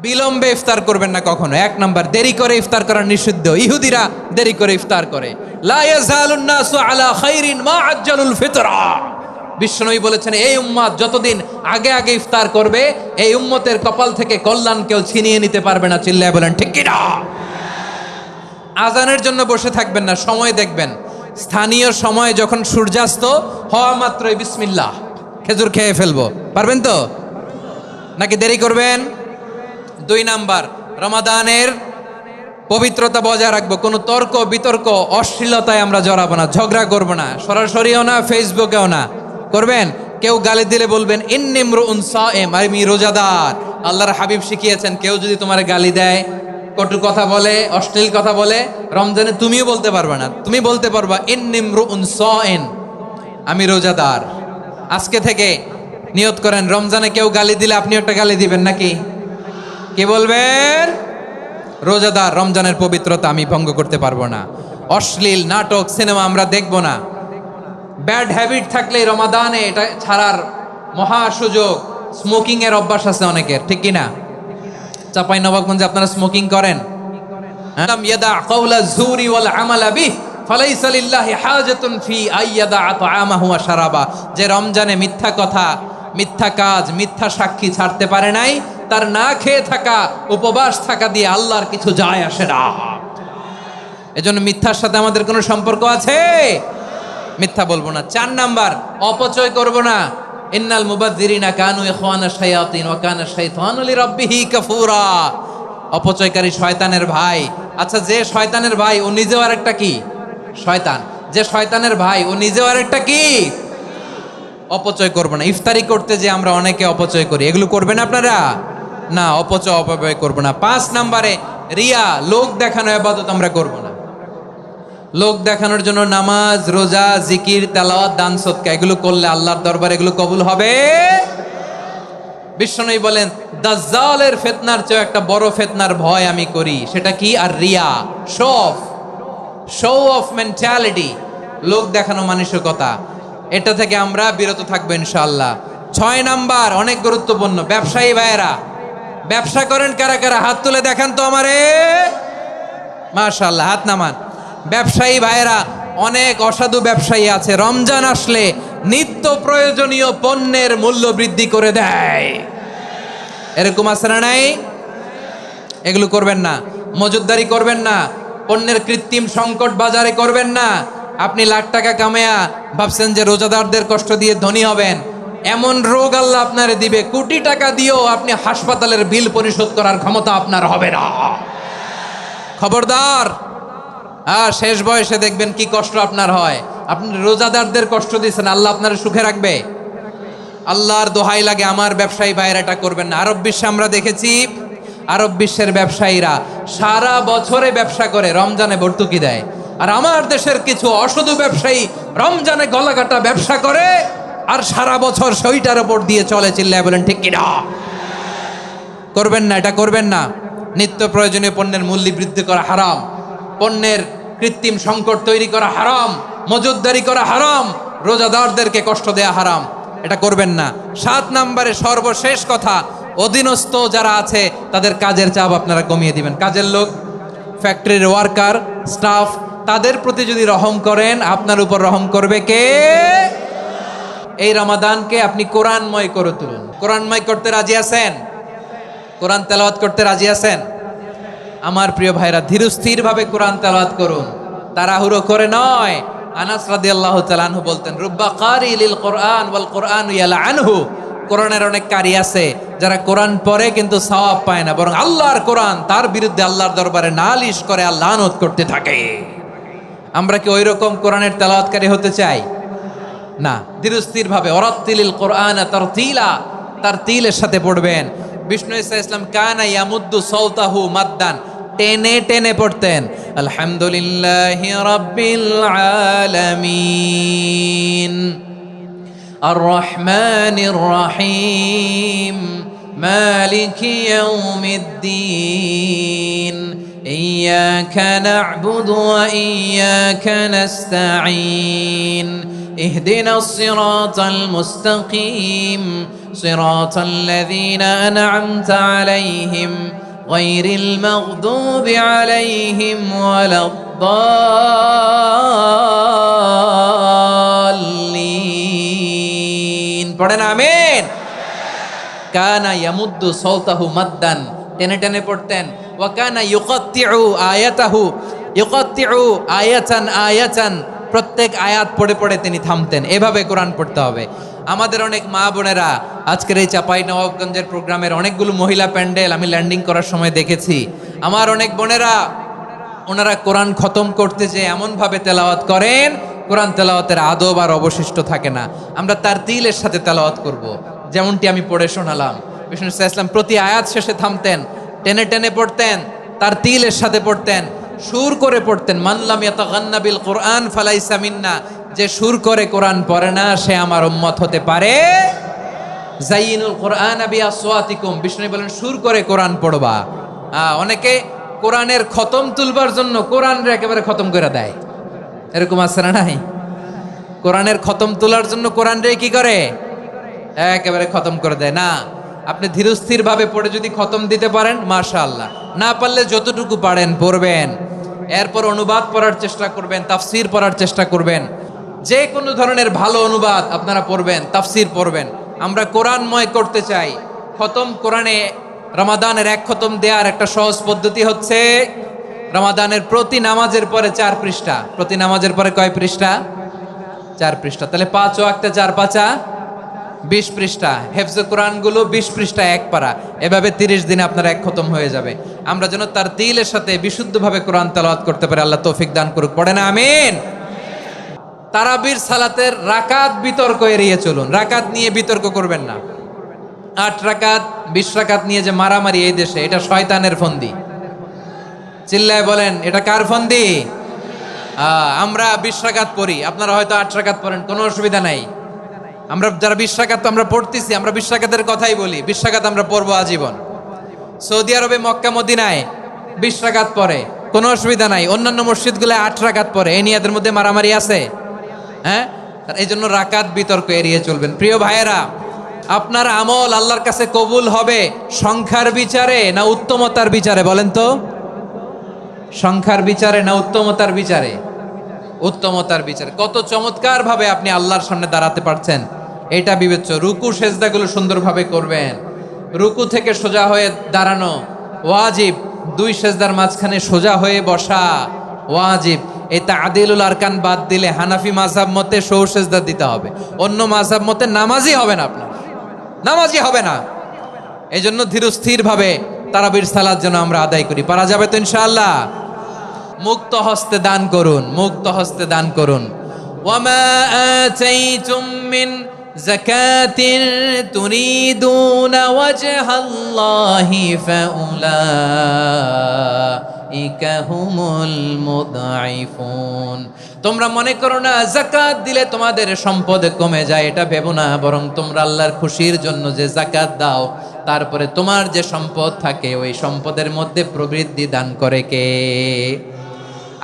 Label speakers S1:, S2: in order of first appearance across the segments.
S1: বিলম্বে ইফতার করবেন না কখনো। এক নাম্বার, দেরি করে ইফতার করা নিষিদ্ধ। ইহুদিরা দেরি করে ইফতার করে। লা ইয়াজালুন নাসু আলা খাইরিন মা আজ্জালুল ফিতরা। বিশ্বনবী বলেছেন, এই উম্মত যতদিন আগে আগে ইফতার করবে, এই উম্মতের কপাল থেকে কল্যাণ কেউ ছিনিয়ে নিতে পারবে না। চিল্লায় বলেন ঠিক কি না? আজানের জন্য বসে থাকবেন না, সময় দেখবেন। স্থানীয় সময় যখন সূর্যাস্ত হওয়া মাত্রই বিসমিল্লাহ, খেজুর খেয়ে ফেলবো। পারবেন তো নাকি দেরি করবেন? 2 নাম্বার, রমাদানের পবিত্রতা বজায় রাখবো। কোনো তর্ক বিতর্ক অশ্লীলতায় আমরা জড়াবো না, ঝগড়া করবো না, সরাসরিও না, ফেসবুকেও না। করবেন কেউ গালি দিলে বলবেন ইন্নিমরুউন সায়েম, আমি রোজাদার। আল্লাহর হাবিব শিখিয়েছেন, কেউ যদি তোমার গালি দেয়, কটু কথা বলে, অশ্লীল কথা বলে, রমজানে তুমিও বলতে পারবে না। তুমি বলতে পারবা ইন্নিমরুউন সায়েম, আমি রোজাদার। আজকে থেকে নিয়ত করেন, রমজানে কেউ গালি দিলে আপনি একটা গালি দিবেন নাকি? কি বলবেন? রোজাদার, রমজানের পবিত্রতা আমি ভঙ্গ করতে পারবো না। অশ্লীল নাটক সিনেমা আমরা দেখবো না। ব্যাড হ্যাবিট থাকলে রমাদানে এটা ছাড়ার মহা সুযোগ। স্মোকিং এর অভ্যাস আছে অনেকের, ঠিক কিনা? চাপাই নবাবগঞ্জে আপনারা স্মোকিং করেন? ইয়াদা কাওলা যুরি ওয়াল আমালা বিহি ফালাইসা লিল্লাহি হাজাতুন ফি আইয়াদা তাআমাহু ওয়া শারাবা। যে রমজানে মিথ্যা কথা, মিথ্যা কাজ, মিথ্যা সাক্ষী ছাড়তে পারে নাই, তার না খেয়ে থাকা, উপবাস থাকা দিয়ে আল্লাহর কিছু যায় আসে না। এজন্য মিথ্যার সাথে আমাদের কোনো সম্পর্ক আছে? মিথ্যা বলবো না। 4 নাম্বার, অপচয় করব না। ইন্নাল মুবাযযিরিনা কানু ইখওয়ানা শায়াতিন ওয়া কানা শাইতানু লিরাব্বিহি কাফুরা। অপচয়কারী শয়তানের ভাই। আচ্ছা, যে শয়তানের ভাই ও নিজেও আরেকটা কি? শয়তান। যে শয়তানের ভাই ও নিজেও আরেকটা কি? অপচয় করব না। ইফতারি করতে যে আমরা অনেকে অপচয় করি, এগুলো করবেন আপনারা না। অপচয় অপব্যয় করব না। 5 নাম্বারে, রিয়া, লোক দেখানো ইবাদত আমরা করব না। লোক দেখানোর জন্য নামাজ, রোজা, জিকির, তেলাওয়াত, দান, সদকা এগুলো করলে আল্লাহর দরবারে এগুলো কবুল হবে। বিশ্বনবী বলেন, দাজ্জালের ফিতনার চেয়ে একটা বড় ফিতনার ভয় আমি করি। সেটা কি? আর রিয়া, শো অফ মেন্টালিটি, লোক দেখানো মানসিকতা। এটা থেকে আমরা বিরত থাকবো ইনশাআল্লাহ। 6 নাম্বার, অনেক গুরুত্বপূর্ণ। ব্যবসায়ী ভাইয়েরা, ব্যবসা করেন কারা কারা? হাত তুলে দেখান তো আমারে। মাশাআল্লাহ, হাত নামান। ব্যবসায়ী ভাইয়েরা, অনেক অসাধু ব্যবসায়ী আছে, রমজান আসলে নিত্য প্রয়োজনীয় পণ্যের মূল্য বৃদ্ধি করে দেয়। এরকম আছে না নাই? এগুলো করবেন না। মজুদদারি করবেন না। পণ্যের কৃত্রিম সংকট বাজারে করবেন না। আপনি লাখ টাকা কামায়া ভাবছেন যে রোজাদারদের কষ্ট দিয়ে ধনী হবেন। এমন রোগ আল্লাহ আপনারে দিবে, কোটি টাকা দিয়েও আপনি হাসপাতালের বিল পরিশোধ করার ক্ষমতা আপনার হবে না। খবরদার। শেষ বয়সে দেখবেন কি কষ্ট আপনার হয়। আপনি রোজাদারদের কষ্ট দিচ্ছেন, আল্লাহ আপনার সুখে রাখবে? আল্লাহর দোহাই লাগে, আমার ব্যবসায়ী ভাইয়েরা এটা করবেন না। আরব বিশ্বে আমরা দেখেছি, আরব বিশ্বের ব্যবসায়ীরা সারা বছরে ব্যবসা করে, রমজানে ভর্তুকি দেয়। আর আমার দেশের কিছু অসাধু ব্যবসায়ী রমজানে গলাকাটা ব্যবসা করে আর সারা বছর সেইটার উপর দিয়ে চলে। চিল্লায় বলেন ঠিক কিনা? করবেন না, এটা করবেন না। নিত্য প্রয়োজনীয় পণ্যের মূল্য বৃদ্ধি করা হারাম, পণ্যের কৃত্রিম সংকট তৈরি করা হারাম, মজুদদারি করা হারাম, রোজাদারদেরকে কষ্ট দেয়া হারাম। এটা করবেন না। 7 নাম্বারে সর্বশেষ কথা, অধীনস্থ যারা আছে তাদের কাজের চাপ আপনারা কমিয়ে দিবেন। কাজের লোক, ফ্যাক্টরির ওয়ার্কার, স্টাফ, তাদের প্রতি যদি রহম করেন, আপনার উপর রহম করবে কে? এই রমাদানকে আপনি কোরআনময় করে তুলুন। কোরআনময় করতে রাজি আছেন? কোরআন তেলাওয়াত করতে রাজি আছেন? আমার প্রিয় ভাইরা, ধীরস্থির ভাবে কোরআন তেলাওয়াত করুন, তাড়াহুড়ো করে নয়। আনাস রাদিয়াল্লাহু তাআলা আনহু বলতেন, রুব্বা কারি লিল কোরআন ওয়াল কোরআন ইয়ালআনহু। কোরআনের অনেক কারি আছে যারা কোরআন পড়ে কিন্তু সওয়াব পায় না, বরং আল্লাহর কোরআন তার বিরুদ্ধে আল্লাহর দরবারে নালিশ করে, আল্লাহ লানত করতে থাকে। আমরা কি ওই রকম কোরআনের তেলাওয়াতকারী হতে চাই? না। ধীরস্থির ভাবে, ওয়ারাত্তিলিল কোরআন তারতিলা, তারতিলের সাথে পড়বেন। বিষ্ণু ইসা ইসলাম কানা ইয়ামুদ্দু সাওতাহু মাদ্দান, টেনে টেনে পড়তেন। আলহামদুলিল্লাহি রাব্বিল আলামিন আর রহমানির রহিম মালিকি ইয়াউমিদ্দিন ইয়্যাকা না'বুদু ওয়া ইয়্যাকা নাস্তাঈন ইহদিনাস সিরাতাল মুস্তাকিম সিরাতাল লাযীনা আন'আমতা আলাইহিম গায়রিল মাগদুবি আলাইহিম ওয়ালাদ-দাল্লিন। পড়েন আমিন। কানা ইয়ামুদ্দু সাওতাহু মাদ্দান, টেনে টেনে পড়তেন। ওয়া কানা ইউকাত্তিউ আয়াতাহু, ইউকাত্তিউ আয়াতান আয়াতান, প্রত্যেক আয়াত পড়ে পড়ে তিনি থামতেন। এভাবে কোরআন পড়তে হবে। আমাদের অনেক মা বোনেরা আজকের এই চাঁপাইনবাবগঞ্জের প্রোগ্রামের অনেকগুলো মহিলা প্যান্ডেল আমি ল্যান্ডিং করার সময় দেখেছি। আমার অনেক বোনেরা ওনারা কোরআন খতম করতে যে এমনভাবে তেলাওয়াত করেন, কোরআন তেলাওয়াতের আদব আর অবশিষ্ট থাকে না। আমরা তারতিলের সাথে তেলাওয়াত করব, যেমনটি আমি পড়ে শোনালাম। বিষ্ণু ইসলাম প্রতি আয়াত শেষে থামতেন, টেনে টেনে পড়তেন, তারতিলের সাথে পড়তেন, সুর করে পড়তেন। মানলাম ইয়াতাগান্না বিল কোরআন ফালাইসা মিন্না, যে সুর করে কোরআন পড়ে না সে আমার উম্মত হতে পারে। জাইনুল কোরআন বিআসওয়াতিকুম, বিষ্ণু বলেন সুর করে কোরআন পড়বা। অনেকে কোরআনের খতম তুলবার জন্য কোরআনরে একেবারে খতম করে দেয়, এরকম আছে না নাই? কোরআনের খতম তোলার জন্য কোরআনরে কি করে? একেবারে খতম করে দেয় না। আপনি ধীরস্থির ভাবে পড়ে যদি খতম দিতে পারেন মাশাআল্লাহ, না পারলে যতটুকু পারেন পড়বেন। এরপর অনুবাদ পড়ার চেষ্টা করবেন, তাফসির পড়ার চেষ্টা করবেন। যে কোনো ধরনের ভালো অনুবাদ আপনারা পড়বেন, তাফসির পড়বেন। আমরা কোরআনময় করতে চাই। খতম কোরআনে রমাদানের এক খতম দেওয়ার একটা সহজ পদ্ধতি হচ্ছে রমাদানের প্রতি নামাজের পরে 4 পৃষ্ঠা। প্রতি নামাজের পরে কয় পৃষ্ঠা? 4 পৃষ্ঠা। তাহলে 5 ওয়াক্তে 4 পাঁচা 20 পৃষ্ঠা। হেফজে কোরআনগুলো 20 পৃষ্ঠা এক পারা। এভাবে 30 দিনে আপনার এক খতম হয়ে যাবে। আমরা যেন তার তিলের সাথে বিশুদ্ধভাবে কোরআন তেলাওয়াত করতে পারি, আল্লাহ তৌফিক দান করুক। পড়েন আমিন। তারাবির সালাতের রাকাত বিতর্ক এড়িয়ে চলুন। রাকাত নিয়ে বিতর্ক করবেন না। 8 রাকাত 20 রাকাত নিয়ে যে মারামারি এই দেশে, এটা শয়তানের ফন্দি। চিল্লায় বলেন এটা কার ফন্দি? আমরা 20 রাকাত পড়ি, আপনারা হয়তো 8 রাকাত পড়েন, কোনো অসুবিধা নাই। আমরা যারা 20 রাকাত আমরা পড়তেছি, আমরা 20 রাকাতের কথাই বলি। 20 রাকাত আমরা পড়বো আজীবন। সৌদি আরবে মক্কা মদিনায় 20 রাকাত পড়ে, কোনো অসুবিধা নাই। অন্যান্য মসজিদগুলো 8 রাকাত পড়ে। এই নিয়ে এদের মধ্যে মারামারি আছে? হ্যাঁ, এই জন্য রাকাত বিতর্ক এড়িয়ে চলবেন। প্রিয় ভাইয়েরা, আপনার আমল আল্লাহর কাছে কবুল হবে সংখ্যার বিচারে না উত্তমতার বিচারে? বলেন তো, সংখ্যার বিচারে না উত্তমতার বিচারে? উত্তমতার বিচারে। কত চমৎকার ভাবে আপনি আল্লাহর সামনে দাঁড়াতে পারছেন এটা বিবেচ্য। রুকু সেজদাগুলো সুন্দরভাবে করবেন। রুকু থেকে সোজা হয়ে দাঁড়ানো ওয়াজিব। 2 সেজদার মাঝখানে সোজা হয়ে বসা ওয়াজিব। এই তা'দিলুল আরকান বাদ দিলে হানাফি মাযহাব মতে সৌ সেজদা দিতে হবে। অন্য মাযহাব মতে নামাজই হবে না, আপনার নামাজই হবে না। এই জন্য ধীরস্থির ভাবে তারাবির সালাত যেন আমরা আদায় করি। পারা যাবে তো ইনশাআল্লাহ? মুক্ত হস্তে দান করুন, মুক্ত হস্তে দান করুন। ওয়ামা আতাইতুম মিন যাকাতিন তুরিদুনা ওয়াজহাল্লাহি ফাউলাইকা হুমুল মুদঈফুন। তোমরা মনে করো না যাকাত দিলে তোমাদের সম্পদ কমে যায়, এটা ভেবো না। বরং তোমরা আল্লাহর খুশির জন্য যে যাকাত দাও, তারপরে তোমার যে সম্পদ থাকে ওই সম্পদের মধ্যে প্রবৃদ্ধি দান করে কে?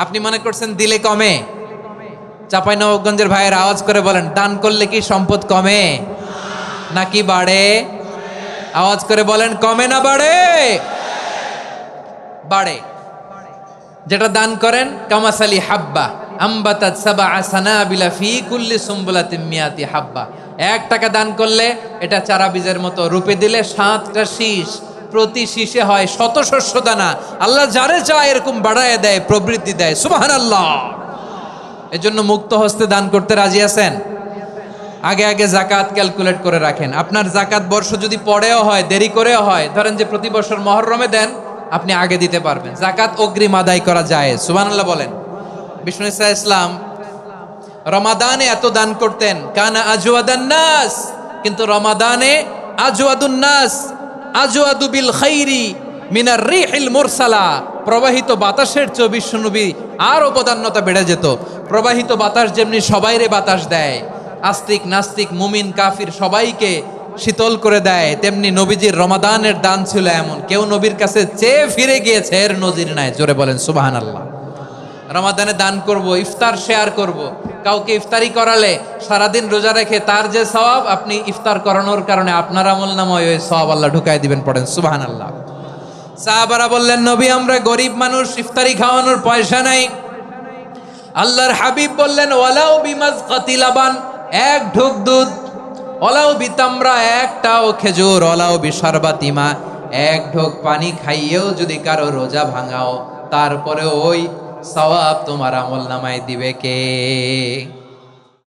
S1: আপনি মনে করছেন দিলে কমে? চাঁপাইনবাবগঞ্জের ভাইয়ের আওয়াজ করে বলেন, দান করলে কি সম্পদ কমে নাকি বাড়ে? আওয়াজ করে বলেন, কমে না বাড়ে? বাড়ে। যেটা দান করেন কামাসালি হাব্বা আম্বাতাত সাবআ সানাবিলা ফি কুল্লি সুমবুলাতিন মিয়াতি হাব্বা। 1 টাকা দান করলে এটা চারা বীজের মতো, রূপে দিলে 7টা শীষ, প্রতি শীষে হয় 100 শস্য দানা। আল্লাহ যারে চায় এরকম বাড়ায় দেয়, প্রবৃদ্ধি দেয়। সুবহানাল্লাহ। এজন্য মুক্ত হস্তে দান করতে রাজি আছেন? আগে আগে যাকাত ক্যালকুলেট করে রাখেন। আপনার যাকাত বর্ষ যদি পরেও হয়, দেরি করেও হয়, ধরেন যে প্রতি বছর মুহররমে দেন, আপনি আগে দিতে পারবেন। যাকাত অগ্রিম আদায় করা যায়। সুবহানাল্লাহ বলেন। বিষ্ণু ইসলাম রমাদানে এত দান করতেন, কানা আজওয়াদান নাস, কিন্তু রমাদানে আজওয়াদুন নাস আজওয়াদু বিল খাইরি মিনার রিহিল মুরসালা। প্রবাহিত বাতাসের চেয়ে বিশ্বনবী আর অবদান্যতা বেড়ে যেত। প্রবাহিত বাতাস যেমনি সবাইরে বাতাস দেয়, আস্তিক নাস্তিক মুমিন কাফির সবাইকে শীতল করে দেয়, তেমনি নবীজির রমাদানের দান ছিল এমন, কেউ নবীর কাছে চেয়ে ফিরে গিয়েছে এর নজির নাই। জোরে বলেন সুবহানাল্লাহ। রমাদানে দান করব, ইফতার শেয়ার করব, কাউকে ইফতারি করালে সারাদিন রোজা রেখে তার যে সওয়াব, আপনি ইফতার করানোর কারণে আপনার আমলনামায় ওই সওয়াব আল্লাহ ঢুকাই দিবেন। পড়েন সুবহানাল্লাহ। সাহাবারা বললেন, নবী আমরা গরিব মানুষ, ইফতারি খাওয়ানোর পয়সা নাই। আল্লাহর হাবিব বললেন, ওয়ালাউ বিমাজকাতি লাবান, এক ঢোক দুধ, ওয়ালাউ বিতামরা, একটাও খেজুর, ওয়ালাউ বিশারবাতিমা, এক ঢোক পানি খাইয়েও যদি কারো রোজা ভাঙাও, তারপরে ওই সওয়াব তোমার আমলনামায় দিবে কে?